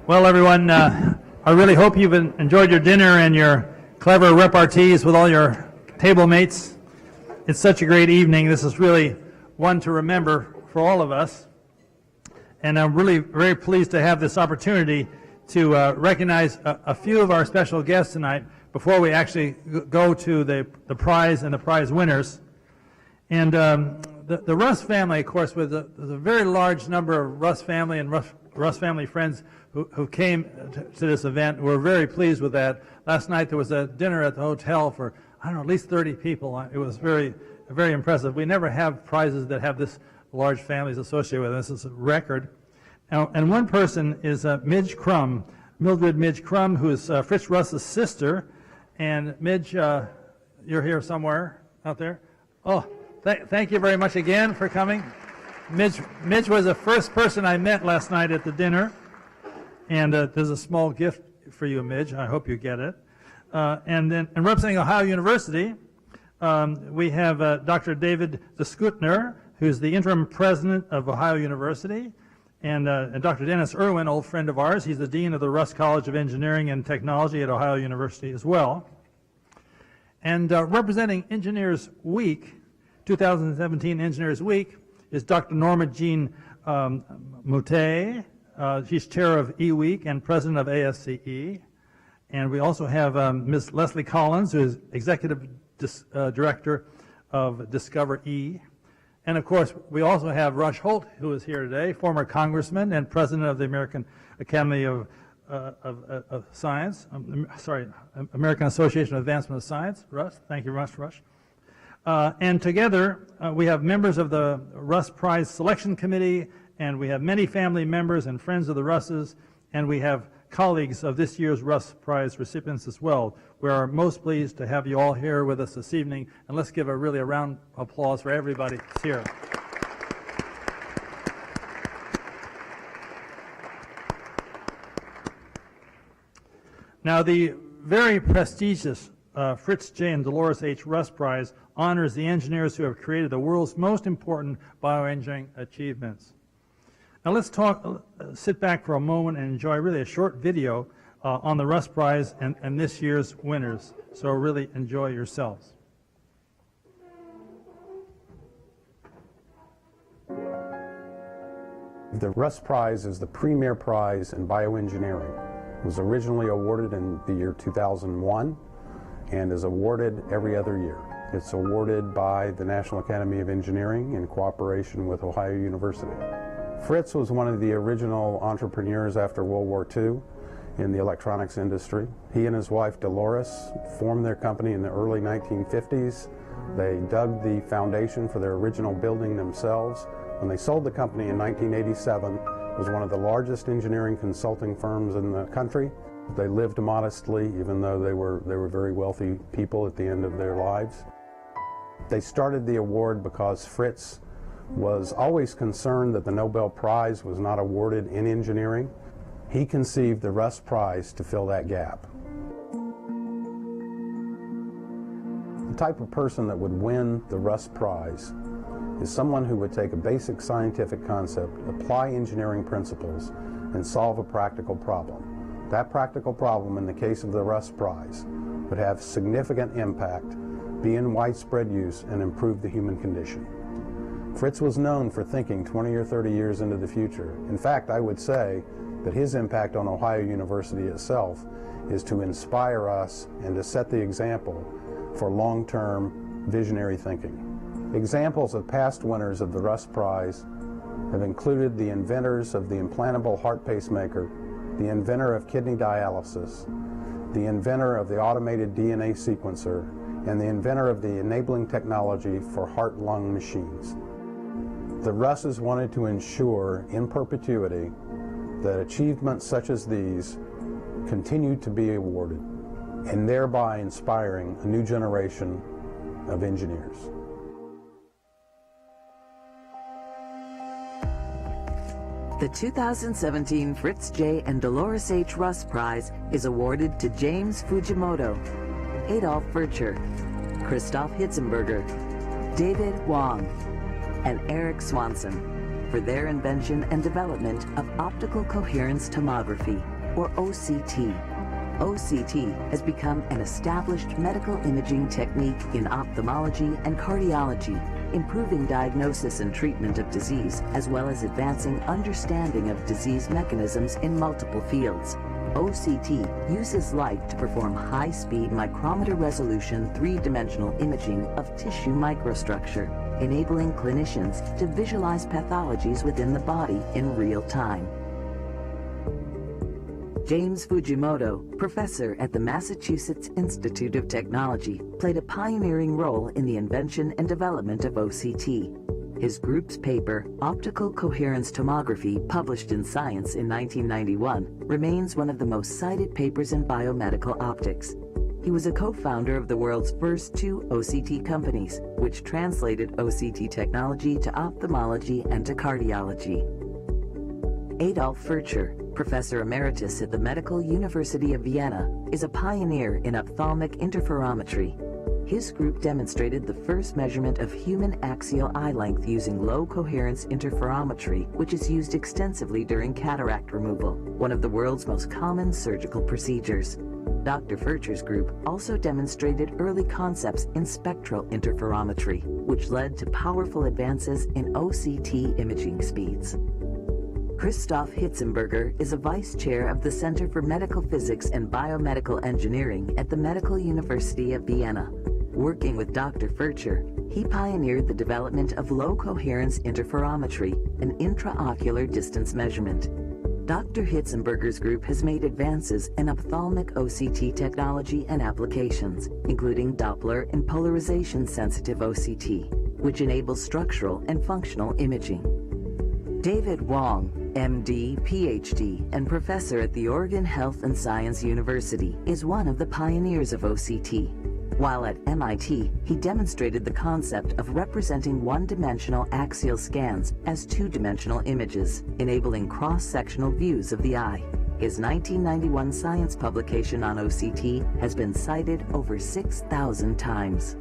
Well, everyone, I really hope you've enjoyed your dinner and your clever repartees with all your table mates. It's such a great evening. This is really one to remember for all of us. And I'm really very pleased to have this opportunity to recognize a few of our special guests tonight before we actually go to the prize and the prize winners. And the Russ family, of course, there's a very large number of Russ family and Russ family friends who came to this event. We're very pleased with that. Last night there was a dinner at the hotel for, I don't know, at least 30 people. It was very, very impressive. We never have prizes that have this large families associated with it. This is a record. And one person is Mildred Midge Crum, who is Fritz Russ's sister. And Midge, you're here somewhere out there. Oh, thank you very much again for coming. Midge was the first person I met last night at the dinner. And there's a small gift for you, Midge. I hope you get it. And representing Ohio University, we have Dr. David DeSkutner, who's the interim president of Ohio University, and Dr. Dennis Irwin, old friend of ours. He's the dean of the Russ College of Engineering and Technology at Ohio University as well. And representing Engineers Week, 2017 Engineers Week, is Dr. Norma Jean Moutet. She's chair of E-Week and president of ASCE. And we also have Ms. Leslie Collins, who is executive director of Discover E. And of course, we also have Rush Holt, who is here today, former congressman and president of the American Academy of Science. American Association of Advancement of Science. Russ, thank you, Russ. And together, we have members of the Russ Prize Selection Committee, and we have many family members and friends of the Russes, and we have colleagues of this year's Russ Prize recipients as well. We are most pleased to have you all here with us this evening, and let's give a round of applause for everybody that's here. Now, the very prestigious Fritz J. and Dolores H. Russ Prize honors the engineers who have created the world's most important bioengineering achievements. Now let's sit back for a moment and enjoy really a short video on the Russ Prize and this year's winners. So really enjoy yourselves. The Russ Prize is the premier prize in bioengineering. It was originally awarded in the year 2001 and is awarded every other year. It's awarded by the National Academy of Engineering in cooperation with Ohio University. Fritz was one of the original entrepreneurs after World War II in the electronics industry. He and his wife Dolores formed their company in the early 1950s. They dug the foundation for their original building themselves. When they sold the company in 1987, it was one of the largest engineering consulting firms in the country. They lived modestly, even though they were very wealthy people at the end of their lives. They started the award because Fritz was always concerned that the Nobel Prize was not awarded in engineering. He conceived the Russ Prize to fill that gap. The type of person that would win the Russ Prize is someone who would take a basic scientific concept, apply engineering principles, and solve a practical problem. That practical problem, in the case of the Russ Prize, would have significant impact, be in widespread use, and improve the human condition. Fritz was known for thinking 20 or 30 years into the future. In fact, I would say that his impact on Ohio University itself is to inspire us and to set the example for long-term visionary thinking. Examples of past winners of the Russ Prize have included the inventors of the implantable heart pacemaker, the inventor of kidney dialysis, the inventor of the automated DNA sequencer, and the inventor of the enabling technology for heart-lung machines. The Russes wanted to ensure in perpetuity that achievements such as these continued to be awarded, and thereby inspiring a new generation of engineers. The 2017 Fritz J. and Dolores H. Russ Prize is awarded to James Fujimoto, Adolf Furcher, Christoph Hitzenberger, David Wong, and Eric Swanson for their invention and development of optical coherence tomography. or OCT. OCT has become an established medical imaging technique in ophthalmology and cardiology, improving diagnosis and treatment of disease, as well as advancing understanding of disease mechanisms in multiple fields. OCT uses light to perform high-speed micrometer resolution three-dimensional imaging of tissue microstructure, enabling clinicians to visualize pathologies within the body in real time. James Fujimoto, professor at the Massachusetts Institute of Technology, played a pioneering role in the invention and development of OCT. His group's paper, Optical Coherence Tomography, published in Science in 1991, remains one of the most cited papers in biomedical optics. He was a co-founder of the world's first two OCT companies, which translated OCT technology to ophthalmology and to cardiology. Adolf Furcher, Professor Emeritus at the Medical University of Vienna, is a pioneer in ophthalmic interferometry. His group demonstrated the first measurement of human axial eye length using low-coherence interferometry, which is used extensively during cataract removal, one of the world's most common surgical procedures. Dr. Furcher's group also demonstrated early concepts in spectral interferometry, which led to powerful advances in OCT imaging speeds. Christoph Hitzenberger is a vice chair of the Center for Medical Physics and Biomedical Engineering at the Medical University of Vienna. Working with Dr. Furcher, he pioneered the development of low-coherence interferometry, an intraocular distance measurement. Dr. Hitzenberger's group has made advances in ophthalmic OCT technology and applications, including Doppler and polarization-sensitive OCT, which enables structural and functional imaging. David Wong, MD, PhD, and professor at the Oregon Health and Science University, is one of the pioneers of OCT. While at MIT, he demonstrated the concept of representing one-dimensional axial scans as two-dimensional images, enabling cross-sectional views of the eye. His 1991 science publication on OCT has been cited over 6,000 times.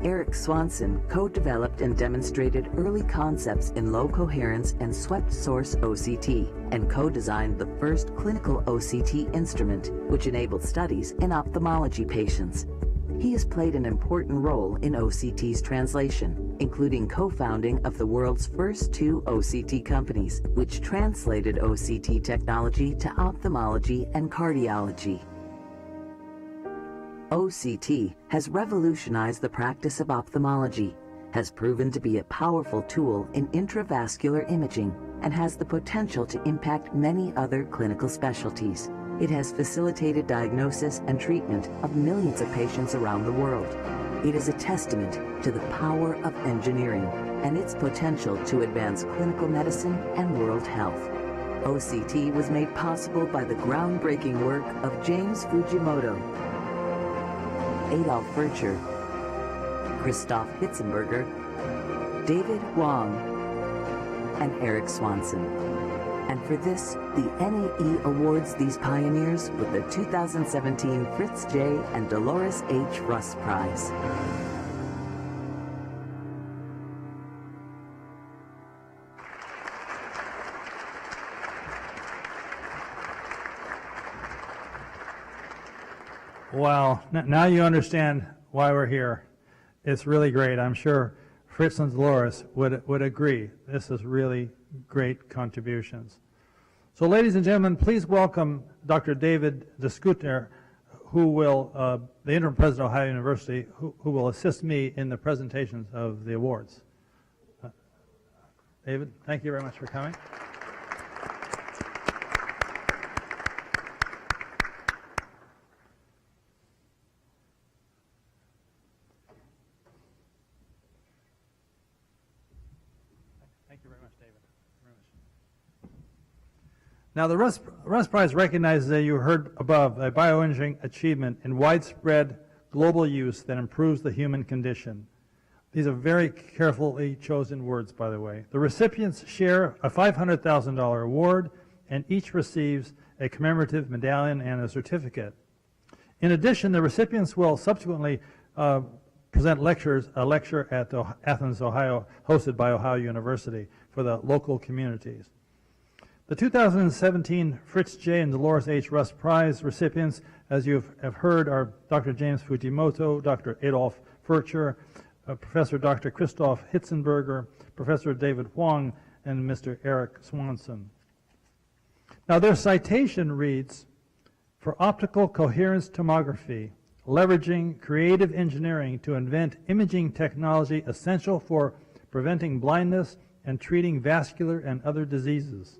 Eric Swanson co-developed and demonstrated early concepts in low-coherence and swept-source OCT, and co-designed the first clinical OCT instrument, which enabled studies in ophthalmology patients. He has played an important role in OCT's translation, including co-founding of the world's first two OCT companies, which translated OCT technology to ophthalmology and cardiology. OCT has revolutionized the practice of ophthalmology, has proven to be a powerful tool in intravascular imaging, and has the potential to impact many other clinical specialties. It has facilitated diagnosis and treatment of millions of patients around the world. It is a testament to the power of engineering and its potential to advance clinical medicine and world health. OCT was made possible by the groundbreaking work of James Fujimoto, Adolf Furcher, Christoph Hitzenberger, David Wong, and Eric Swanson. And for this, the NAE awards these pioneers with the 2017 Fritz J. and Dolores H. Russ Prize. Wow, now you understand why we're here. It's really great. I'm sure Fritz and Dolores would agree. This is really great contributions. So ladies and gentlemen, please welcome Dr. David Descouter, who will, the interim president of Ohio University, who will assist me in the presentations of the awards. David, thank you very much for coming. Thank you very much, David. Very much. Now, the Russ Prize recognizes, that you heard above, a bioengineering achievement in widespread global use that improves the human condition. These are very carefully chosen words, by the way. The recipients share a $500,000 award, and each receives a commemorative medallion and a certificate. In addition, the recipients will subsequently present a lecture at Athens, Ohio, hosted by Ohio University for the local communities. The 2017 Fritz J. and Dolores H. Russ Prize recipients, as you have heard, are Dr. James Fujimoto, Dr. Adolf Furcher, Professor Dr. Christoph Hitzenberger, Professor David Huang, and Mr. Eric Swanson. Now their citation reads, "For optical coherence tomography, leveraging creative engineering to invent imaging technology essential for preventing blindness and treating vascular and other diseases.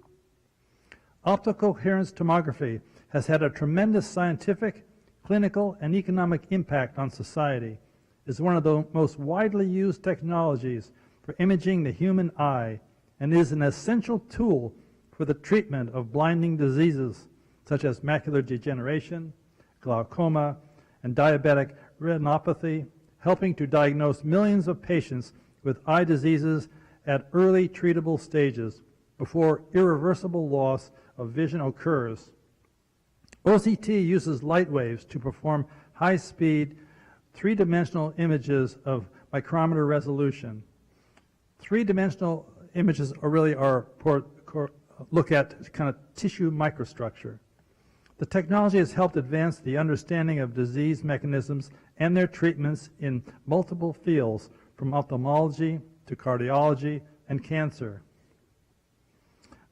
Optical coherence tomography has had a tremendous scientific, clinical, and economic impact on society. It is one of the most widely used technologies for imaging the human eye and is an essential tool for the treatment of blinding diseases such as macular degeneration, glaucoma, and diabetic retinopathy, helping to diagnose millions of patients with eye diseases at early treatable stages before irreversible loss of vision occurs. OCT uses light waves to perform high-speed, three-dimensional images of micrometer resolution. Three-dimensional images look at kind of tissue microstructure. The technology has helped advance the understanding of disease mechanisms and their treatments in multiple fields, from ophthalmology to cardiology and cancer.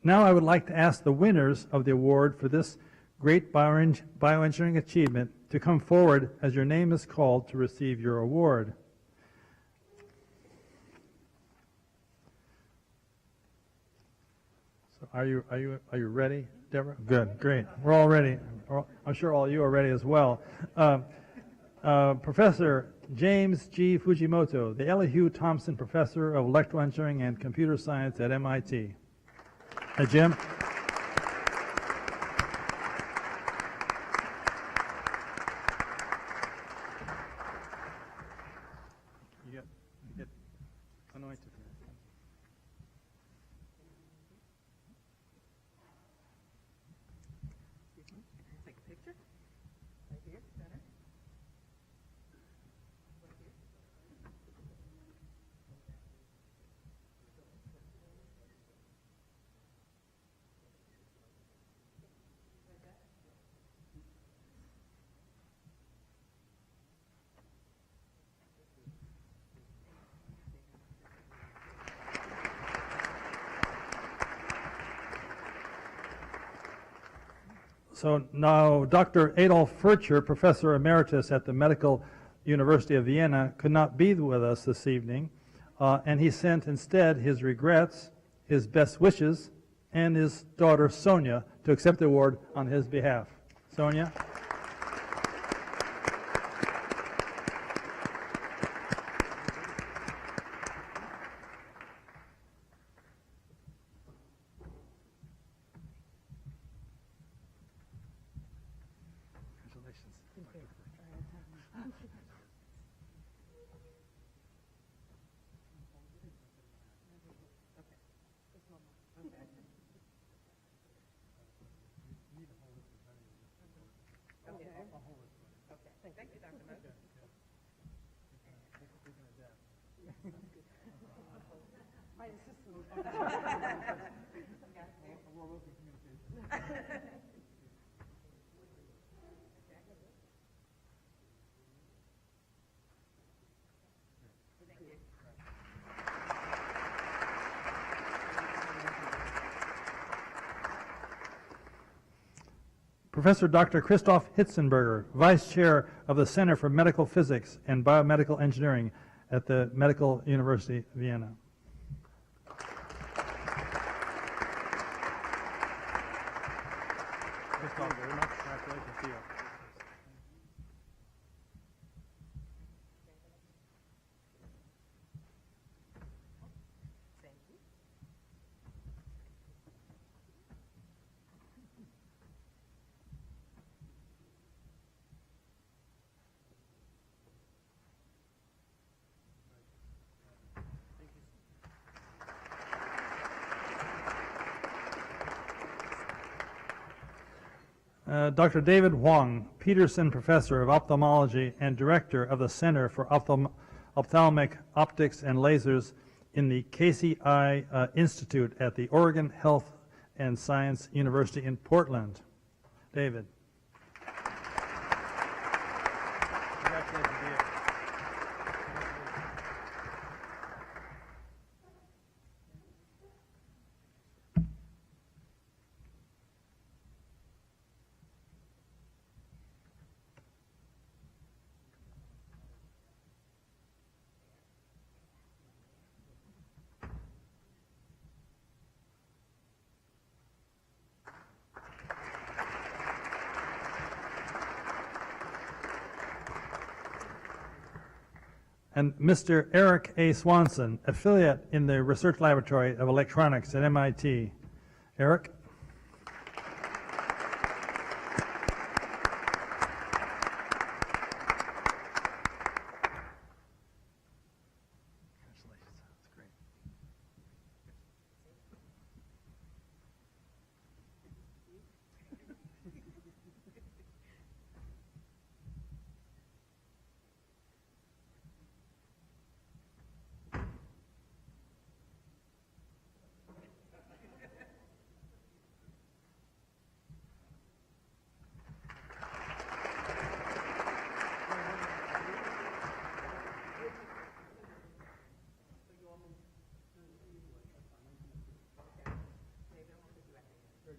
Now I would like to ask the winners of the award for this great bioengineering achievement to come forward as your name is called to receive your award. So are you ready, Deborah? Good, great. We're all ready. I'm sure all of you are ready as well. Professor James G. Fujimoto, the Elihu Thompson Professor of Electrical Engineering and Computer Science at MIT. Hey, Jim. You get anointed. Take a picture. Right here, center. So now Dr. Adolf Furcher, Professor Emeritus at the Medical University of Vienna, could not be with us this evening, and he sent instead his regrets, his best wishes, and his daughter Sonia to accept the award on his behalf. Sonia? Thank you, Dr. Moses. My assistant. Professor Dr. Christoph Hitzenberger, Vice Chair of the Center for Medical Physics and Biomedical Engineering at the Medical University of Vienna. Christoph, very much. Congratulations to you. Dr. David Huang, Peterson Professor of Ophthalmology and Director of the Center for Ophthalmic Optics and Lasers in the Casey Eye Institute at the Oregon Health and Science University in Portland. David. Congratulations, David. And Mr. Eric A. Swanson, affiliate in the Research Laboratory of Electronics at MIT. Eric? Congratulations.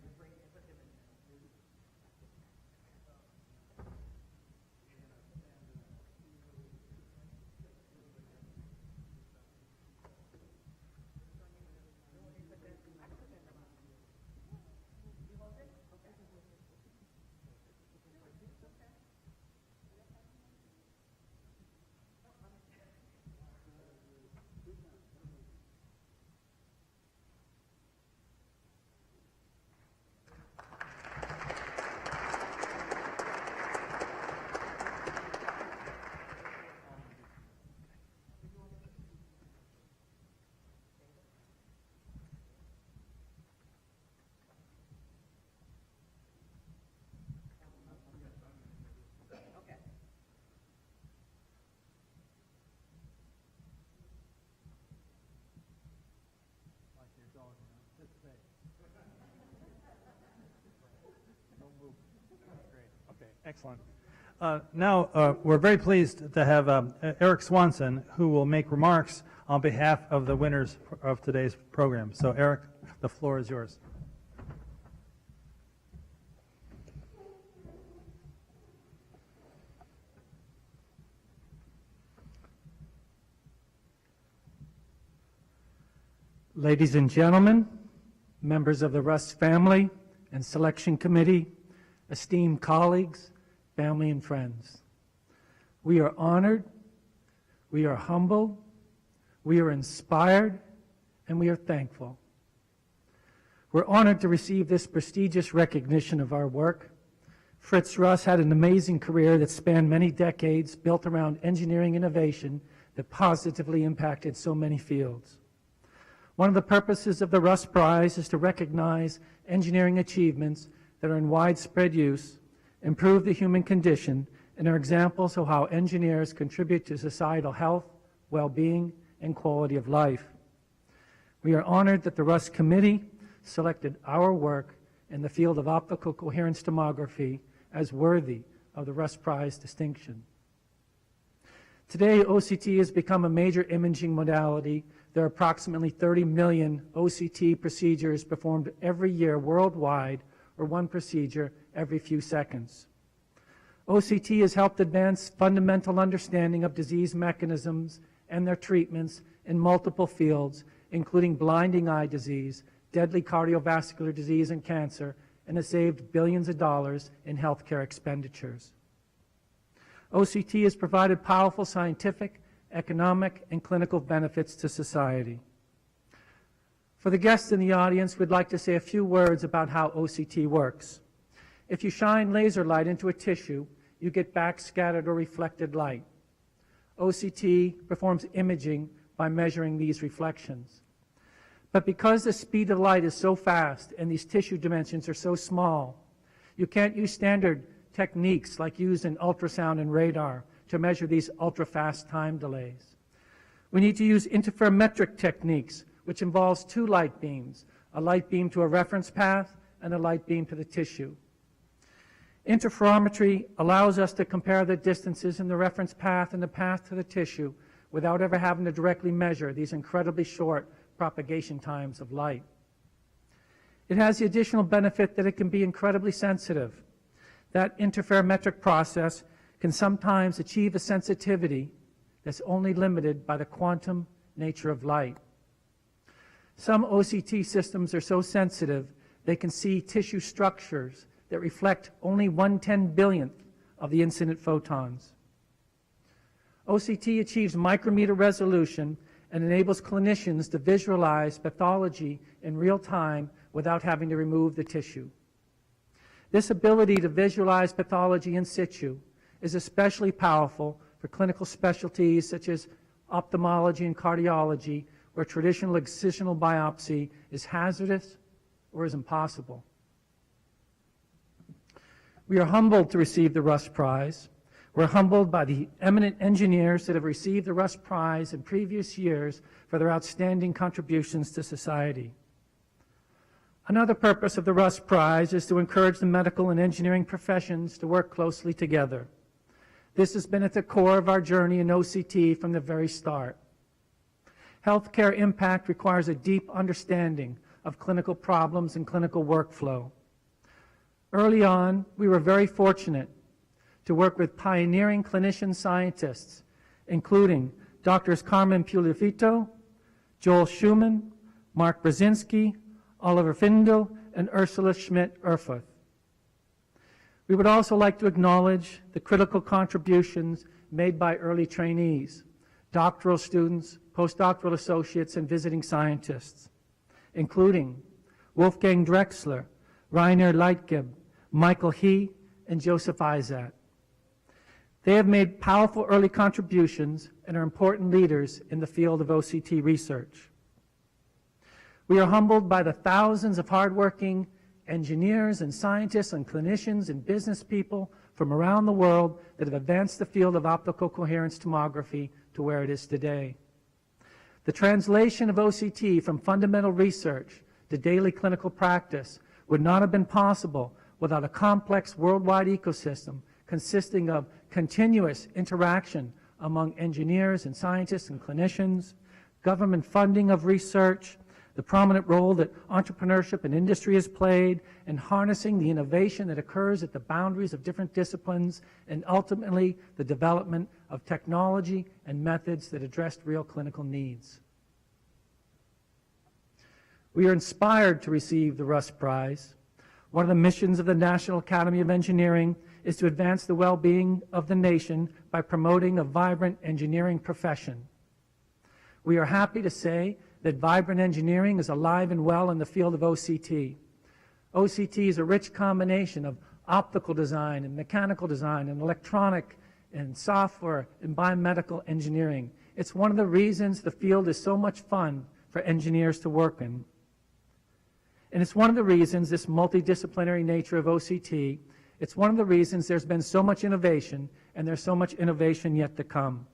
That's great. Excellent. Now, we're very pleased to have Eric Swanson, who will make remarks on behalf of the winners of today's program. So, Eric, the floor is yours. Ladies and gentlemen, members of the Russ family and selection committee, esteemed colleagues, family and friends. We are honored, we are humbled, we are inspired, and we are thankful. We're honored to receive this prestigious recognition of our work. Fritz Russ had an amazing career that spanned many decades, built around engineering innovation that positively impacted so many fields. One of the purposes of the Russ Prize is to recognize engineering achievements that are in widespread use, improve the human condition, and are examples of how engineers contribute to societal health, well-being, and quality of life. We are honored that the Russ Committee selected our work in the field of optical coherence tomography as worthy of the Russ Prize distinction. Today, OCT has become a major imaging modality. There are approximately 30 million OCT procedures performed every year worldwide, or one procedure every few seconds. OCT has helped advance fundamental understanding of disease mechanisms and their treatments in multiple fields, including blinding eye disease, deadly cardiovascular disease, and cancer, and has saved billions of dollars in healthcare expenditures. OCT has provided powerful scientific, economic, and clinical benefits to society. For the guests in the audience, we'd like to say a few words about how OCT works. If you shine laser light into a tissue, you get backscattered or reflected light. OCT performs imaging by measuring these reflections. But because the speed of light is so fast and these tissue dimensions are so small, you can't use standard techniques like used in ultrasound and radar to measure these ultra-fast time delays. We need to use interferometric techniques, which involves two light beams, a light beam to a reference path, and a light beam to the tissue. Interferometry allows us to compare the distances in the reference path and the path to the tissue without ever having to directly measure these incredibly short propagation times of light. It has the additional benefit that it can be incredibly sensitive. That interferometric process can sometimes achieve a sensitivity that's only limited by the quantum nature of light. Some OCT systems are so sensitive they can see tissue structures that reflect only 1/10,000,000th of the incident photons. OCT achieves micrometer resolution and enables clinicians to visualize pathology in real time without having to remove the tissue. This ability to visualize pathology in situ is especially powerful for clinical specialties such as ophthalmology and cardiology, where traditional excisional biopsy is hazardous or is impossible. We are humbled to receive the Russ Prize. We're humbled by the eminent engineers that have received the Russ Prize in previous years for their outstanding contributions to society. Another purpose of the Russ Prize is to encourage the medical and engineering professions to work closely together. This has been at the core of our journey in OCT from the very start. Healthcare impact requires a deep understanding of clinical problems and clinical workflow. Early on, we were very fortunate to work with pioneering clinician scientists, including Drs. Carmen Puliafito, Joel Schumann, Mark Brzezinski, Oliver Findel, and Ursula Schmidt-Erfurth. We would also like to acknowledge the critical contributions made by early trainees, doctoral students, postdoctoral associates, and visiting scientists, including Wolfgang Drexler, Rainer Leitgeb, Michael He, and Joseph Izat. They have made powerful early contributions and are important leaders in the field of OCT research. We are humbled by the thousands of hardworking engineers and scientists and clinicians and business people from around the world that have advanced the field of optical coherence tomography to where it is today. The translation of OCT from fundamental research to daily clinical practice would not have been possible without a complex worldwide ecosystem consisting of continuous interaction among engineers and scientists and clinicians, government funding of research, the prominent role that entrepreneurship and industry has played in harnessing the innovation that occurs at the boundaries of different disciplines, and ultimately the development of technology and methods that addressed real clinical needs. We are inspired to receive the Russ Prize. One of the missions of the National Academy of Engineering is to advance the well-being of the nation by promoting a vibrant engineering profession. We are happy to say that vibrant engineering is alive and well in the field of OCT. OCT is a rich combination of optical design and mechanical design and electronic and software and biomedical engineering. It's one of the reasons the field is so much fun for engineers to work in. And it's one of the reasons, this multidisciplinary nature of OCT, it's one of the reasons there's been so much innovation, and there's so much innovation yet to come.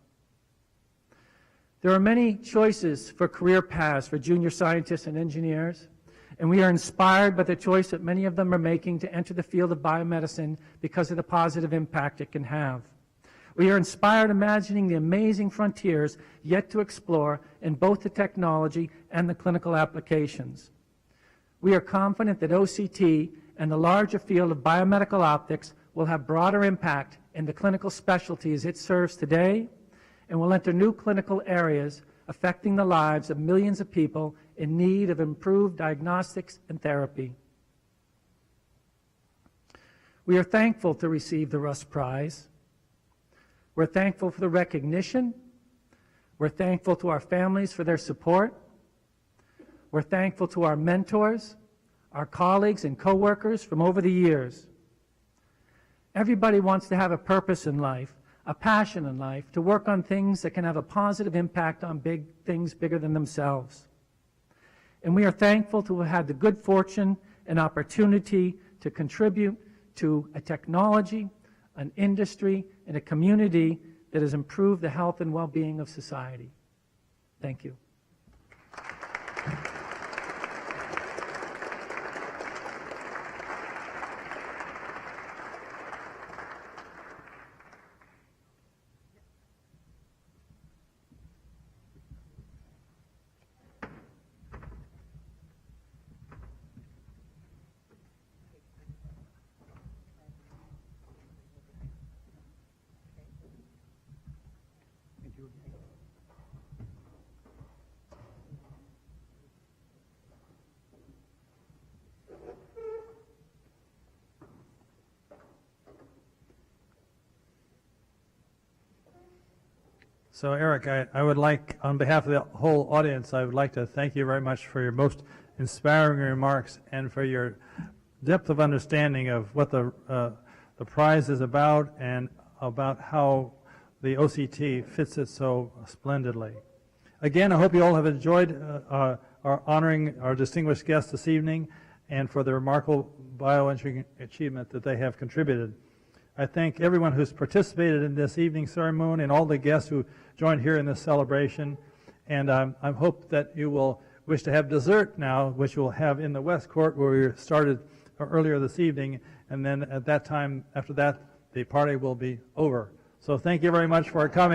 There are many choices for career paths for junior scientists and engineers, and we are inspired by the choice that many of them are making to enter the field of biomedicine because of the positive impact it can have. We are inspired imagining the amazing frontiers yet to explore in both the technology and the clinical applications. We are confident that OCT and the larger field of biomedical optics will have broader impact in the clinical specialties it serves today, and will enter new clinical areas affecting the lives of millions of people in need of improved diagnostics and therapy. We are thankful to receive the Russ Prize. We're thankful for the recognition. We're thankful to our families for their support. We're thankful to our mentors, our colleagues and coworkers from over the years. Everybody wants to have a purpose in life, a passion in life, to work on things that can have a positive impact on big things bigger than themselves. And we are thankful to have had the good fortune and opportunity to contribute to a technology, an industry, and a community that has improved the health and well-being of society. Thank you. So Eric, I would like, on behalf of the whole audience, I would like to thank you very much for your most inspiring remarks and for your depth of understanding of what the prize is about and about how the OCT fits it so splendidly. Again, I hope you all have enjoyed our honoring our distinguished guests this evening and for the remarkable bioengineering achievement that they have contributed. I thank everyone who's participated in this evening ceremony and all the guests who joined here in this celebration. And I hope that you will wish to have dessert now, which we'll have in the West Court where we started earlier this evening. And then at that time, after that, the party will be over. So thank you very much for coming.